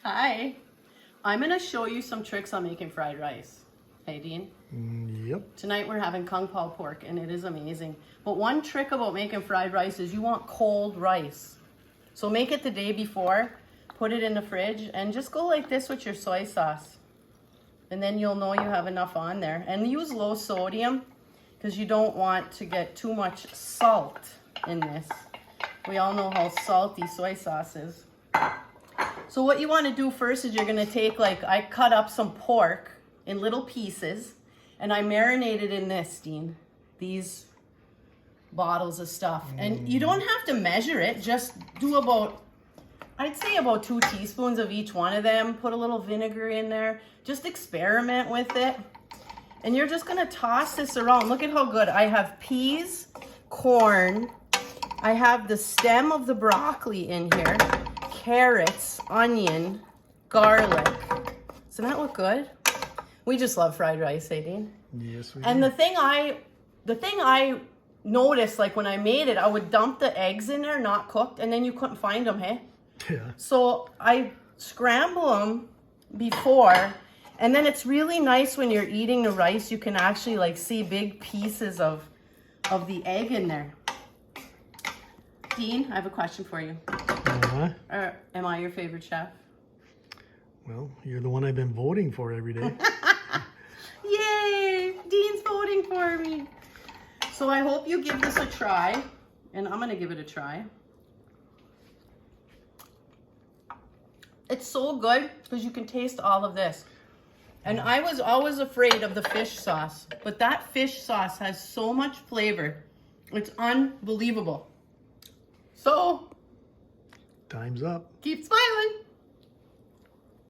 Hi. I'm going to show you some tricks on making fried rice. Hey, Dean? Yep. Tonight we're having kung pao pork, and it is amazing. But one trick about making fried rice is you want cold rice. So make it the day before, put it in the fridge, and just go like this with your soy sauce. And then you'll know you have enough on there. And use low sodium, because you don't want to get too much salt in this. We all know how salty soy sauce is. So what you want to do first is you're going to take, I cut up some pork in little pieces, and I marinated in this, Dean. These bottles of stuff. And you don't have to measure it. Just do about, I'd say about 2 teaspoons of each one of them. Put a little vinegar in there. Just experiment with it. And you're just going to toss this around. Look at how good. I have peas, corn. I have the stem of the broccoli in here. Carrots, onion, garlic. Doesn't that look good? We just love fried rice, eh, Dean? Yes, we And do. the thing I noticed, like when I made it, I would dump the eggs in there, not cooked, and then you couldn't find them, hey? Yeah. So I scramble them before, and then it's really nice when you're eating the rice, you can actually see big pieces of the egg in there. Dean, I have a question for you. Am I your favorite chef? Well, you're the one I've been voting for every day. Yay! Dean's voting for me. So I hope you give this a try, and I'm gonna give it a try. It's so good because you can taste all of this. And I was always afraid of the fish sauce, but that fish sauce has so much flavor. It's unbelievable. So, Time's up. keep smiling.